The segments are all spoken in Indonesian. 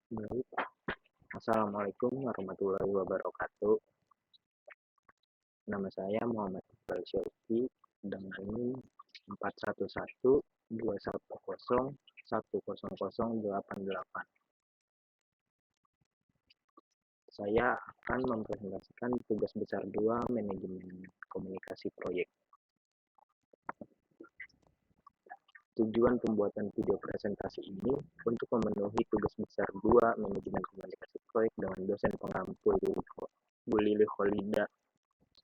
Baik, Assalamualaikum warahmatullahi wabarakatuh. Nama saya Muhammad Iqbal Syauqi dengan NIM 411 210 1008. Saya akan mempresentasikan tugas besar 2 manajemen komunikasi proyek. Tujuan pembuatan video presentasi ini untuk memenuhi tugas besar 2 manajemen komunikasi proyek dengan dosen pengampu Bu Lili Kholida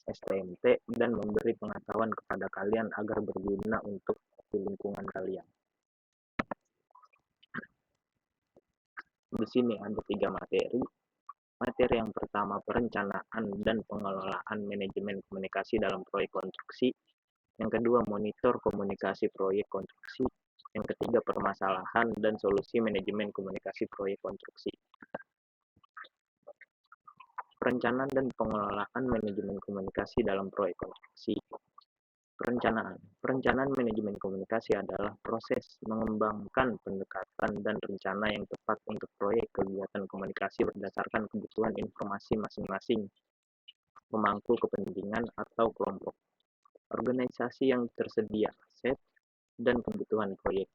STMT dan memberi pengetahuan kepada kalian agar berguna untuk di lingkungan kalian. Di sini ada 3 materi. Materi yang pertama perencanaan dan pengelolaan manajemen komunikasi dalam proyek konstruksi. Yang kedua monitor komunikasi proyek konstruksi. Yang ketiga permasalahan dan solusi manajemen komunikasi proyek konstruksi. Perencanaan dan pengelolaan manajemen komunikasi dalam proyek konstruksi. Perencanaan manajemen komunikasi adalah proses mengembangkan pendekatan dan rencana yang tepat untuk proyek kegiatan komunikasi berdasarkan kebutuhan informasi masing-masing pemangku kepentingan atau kelompok organisasi yang tersedia aset dan kebutuhan proyek.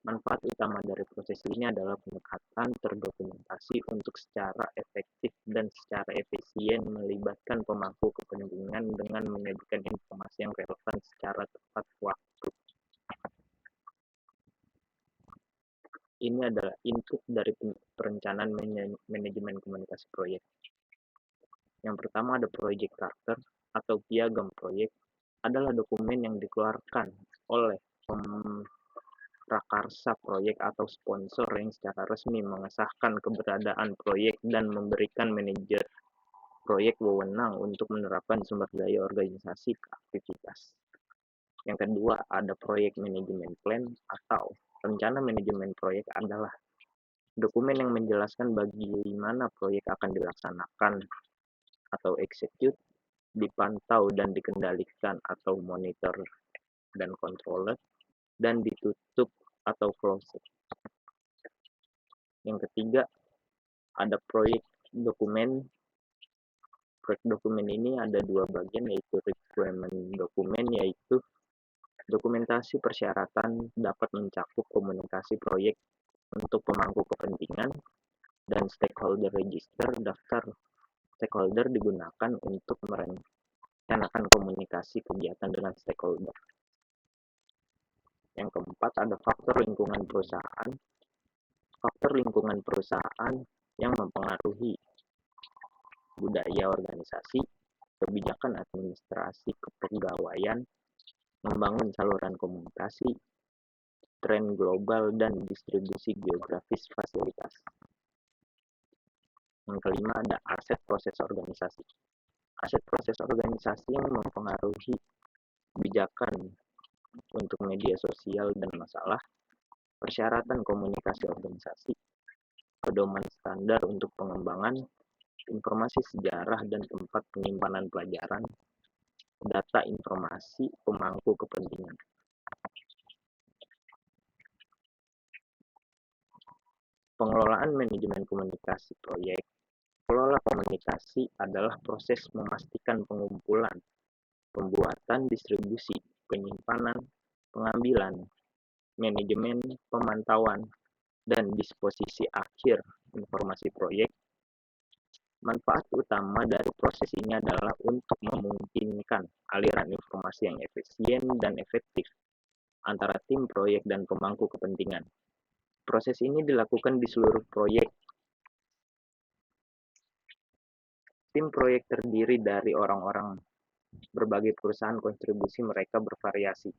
Manfaat utama dari proses ini adalah pendekatan terdokumentasi untuk secara efektif dan secara efisien melibatkan pemangku kepentingan dengan menyajikan informasi yang relevan secara tepat waktu. Ini adalah input dari perencanaan manajemen komunikasi proyek. Yang pertama ada project charter atau piagam proyek, adalah dokumen yang dikeluarkan oleh prakarsa proyek atau sponsor yang secara resmi mengesahkan keberadaan proyek dan memberikan manajer proyek wewenang untuk menerapkan sumber daya organisasi ke aktivitas. Yang kedua, ada proyek manajemen plan atau rencana manajemen proyek adalah dokumen yang menjelaskan bagaimana proyek akan dilaksanakan atau execute, dipantau dan dikendalikan atau monitor dan controller, dan ditutup atau close. Yang ketiga, ada proyek dokumen. Proyek dokumen ini ada 2 bagian, yaitu requirement dokumen, yaitu dokumentasi persyaratan dapat mencakup komunikasi proyek untuk pemangku kepentingan, dan stakeholder register. Daftar stakeholder digunakan untuk merencanakan komunikasi kegiatan dengan stakeholder. Yang keempat, ada faktor lingkungan perusahaan. Faktor lingkungan perusahaan yang mempengaruhi budaya organisasi, kebijakan administrasi kepegawaian, membangun saluran komunikasi, tren global, dan distribusi geografis fasilitas. Yang kelima ada aset proses organisasi. Aset proses organisasi yang mempengaruhi kebijakan untuk media sosial dan masalah, persyaratan komunikasi organisasi, pedoman standar untuk pengembangan, informasi sejarah dan tempat penyimpanan pelajaran, data informasi pemangku kepentingan. Pengelolaan manajemen komunikasi proyek. Kelola komunikasi adalah proses memastikan pengumpulan, pembuatan, distribusi, penyimpanan, pengambilan, manajemen, pemantauan, dan disposisi akhir informasi proyek. Manfaat utama dari proses ini adalah untuk memungkinkan aliran informasi yang efisien dan efektif antara tim proyek dan pemangku kepentingan. Proses ini dilakukan di seluruh proyek. Tim proyek terdiri dari orang-orang berbagai perusahaan, kontribusi mereka bervariasi,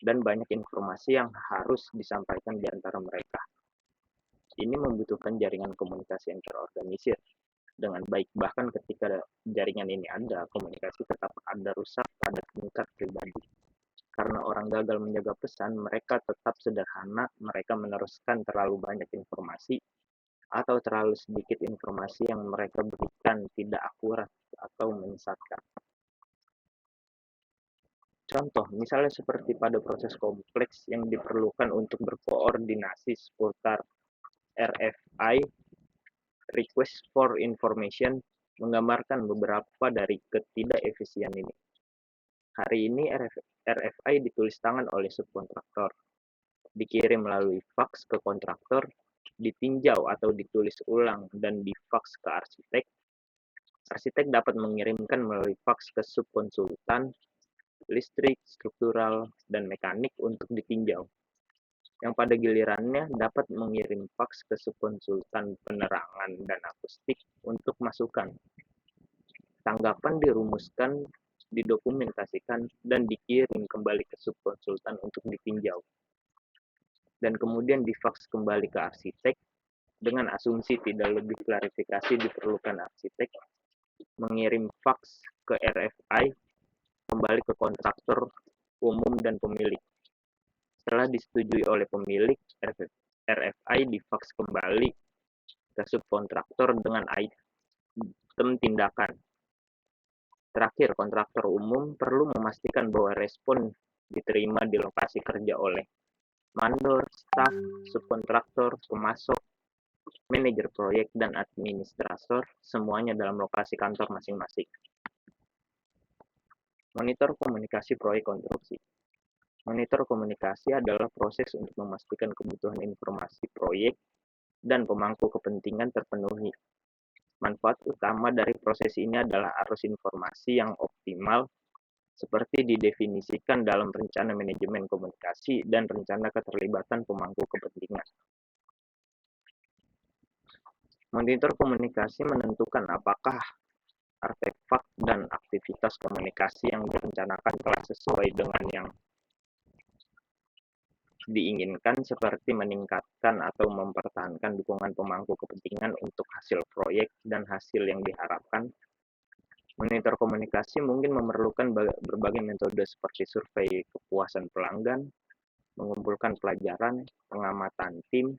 dan banyak informasi yang harus disampaikan di antara mereka. Ini membutuhkan jaringan komunikasi yang terorganisir dengan baik. Bahkan ketika jaringan ini ada, komunikasi tetap ada rusak pada tingkat pribadi. Karena orang gagal menjaga pesan, mereka tetap sederhana, mereka meneruskan terlalu banyak informasi, atau terlalu sedikit informasi yang mereka berikan tidak akurat atau menyesatkan. Contoh, misalnya seperti pada proses kompleks yang diperlukan untuk berkoordinasi seputar RFI (Request for Information) menggambarkan beberapa dari ketidakefisien ini. Hari ini RFI ditulis tangan oleh subkontraktor, dikirim melalui faks ke kontraktor, ditinjau atau ditulis ulang dan difaks ke arsitek. Arsitek dapat mengirimkan melalui faks ke subkonsultan listrik, struktural, dan mekanik untuk ditinjau, yang pada gilirannya dapat mengirim faks ke subkonsultan penerangan dan akustik untuk masukan. Tanggapan dirumuskan, didokumentasikan, dan dikirim kembali ke subkonsultan untuk ditinjau, dan kemudian difaks kembali ke arsitek. Dengan asumsi tidak lebih klarifikasi diperlukan, arsitek mengirim faks ke RFI kembali ke kontraktor umum dan pemilik. Setelah disetujui oleh pemilik, RFI difaks kembali ke subkontraktor dengan item tindakan. Terakhir, kontraktor umum perlu memastikan bahwa respon diterima di lokasi kerja oleh mandor, staf, subkontraktor, pemasok, manajer proyek, dan administrator, semuanya dalam lokasi kantor masing-masing. Monitor komunikasi proyek konstruksi. Monitor komunikasi adalah proses untuk memastikan kebutuhan informasi proyek dan pemangku kepentingan terpenuhi. Manfaat utama dari proses ini adalah arus informasi yang optimal, seperti didefinisikan dalam rencana manajemen komunikasi dan rencana keterlibatan pemangku kepentingan. Monitor komunikasi menentukan apakah artefak dan aktivitas komunikasi yang direncanakan telah sesuai dengan yang diinginkan, seperti meningkatkan atau mempertahankan dukungan pemangku kepentingan untuk hasil proyek dan hasil yang diharapkan. Monitor komunikasi mungkin memerlukan berbagai metode seperti survei kepuasan pelanggan, mengumpulkan pelajaran, pengamatan tim,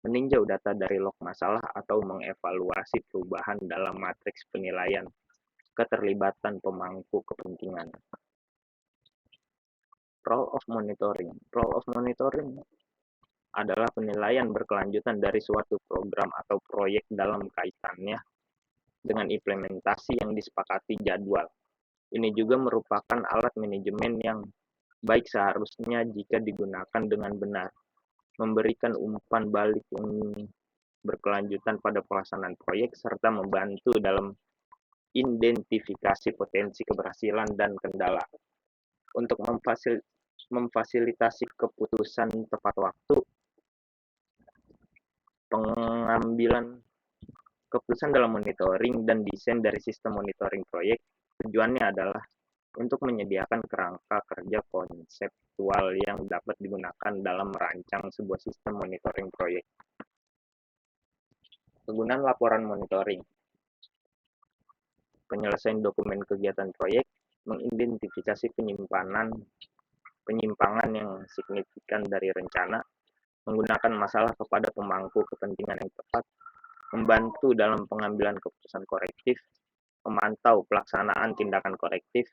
meninjau data dari log masalah, atau mengevaluasi perubahan dalam matriks penilaian keterlibatan pemangku kepentingan. Role of monitoring. Role of monitoring adalah penilaian berkelanjutan dari suatu program atau proyek dalam kaitannya dengan implementasi yang disepakati jadwal. Ini juga merupakan alat manajemen yang baik seharusnya jika digunakan dengan benar, memberikan umpan balik yang berkelanjutan pada pelaksanaan proyek, serta membantu dalam identifikasi potensi keberhasilan dan kendala. Untuk memfasilitasi keputusan tepat waktu, pengambilan keputusan dalam monitoring dan desain dari sistem monitoring proyek, tujuannya adalah untuk menyediakan kerangka kerja konseptual yang dapat digunakan dalam merancang sebuah sistem monitoring proyek. Penggunaan laporan monitoring. Penyelesaian dokumen kegiatan proyek, mengidentifikasi penyimpangan yang signifikan dari rencana, menggunakan masalah kepada pemangku kepentingan yang tepat, membantu dalam pengambilan keputusan korektif, memantau pelaksanaan tindakan korektif,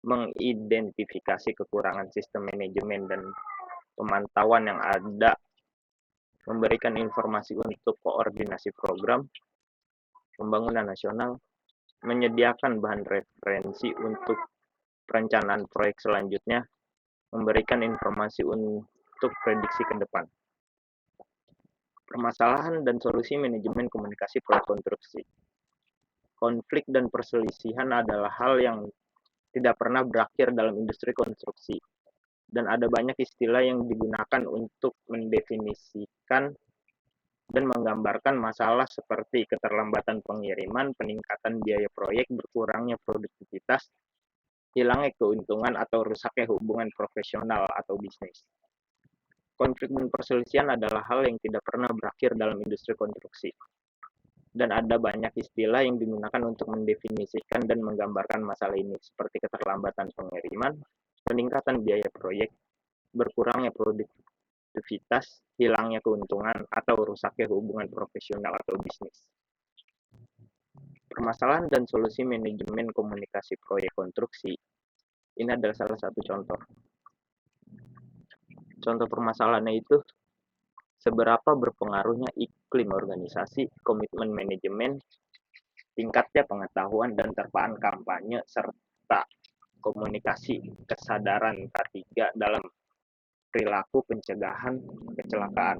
mengidentifikasi kekurangan sistem manajemen dan pemantauan yang ada, memberikan informasi untuk koordinasi program pembangunan nasional, menyediakan bahan referensi untuk perencanaan proyek selanjutnya, memberikan informasi untuk prediksi ke depan. Permasalahan dan solusi manajemen komunikasi proyek konstruksi. Konflik dan perselisihan adalah hal yang tidak pernah berakhir dalam industri konstruksi, dan ada banyak istilah yang digunakan untuk mendefinisikan dan menggambarkan masalah seperti keterlambatan pengiriman, peningkatan biaya proyek, berkurangnya produktivitas, hilangnya keuntungan, atau rusaknya hubungan profesional atau bisnis. Konflik dan perselisihan adalah hal yang tidak pernah berakhir dalam industri konstruksi, dan ada banyak istilah yang digunakan untuk mendefinisikan dan menggambarkan masalah ini, seperti keterlambatan pengiriman, peningkatan biaya proyek, berkurangnya produktivitas, hilangnya keuntungan, atau rusaknya hubungan profesional atau bisnis. Permasalahan dan solusi manajemen komunikasi proyek konstruksi. Ini adalah salah satu contoh. Contoh permasalahannya itu, Seberapa berpengaruhnya iklim organisasi, komitmen manajemen, tingkatnya pengetahuan dan terpaan kampanye, serta komunikasi kesadaran K3 dalam perilaku pencegahan kecelakaan.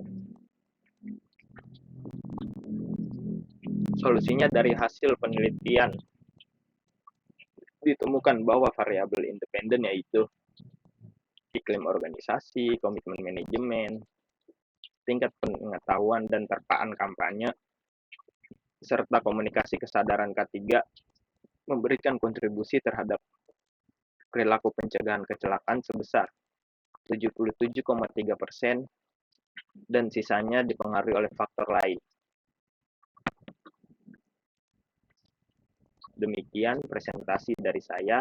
Solusinya dari hasil penelitian ditemukan bahwa variabel independen yaitu iklim organisasi, komitmen manajemen, tingkat pengetahuan dan terpaan kampanye, serta komunikasi kesadaran K3 memberikan kontribusi terhadap perilaku pencegahan kecelakaan sebesar 77,3% dan sisanya dipengaruhi oleh faktor lain. Demikian presentasi dari saya.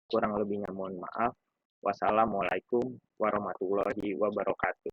Kurang lebihnya mohon maaf. Wassalamualaikum warahmatullahi wabarakatuh.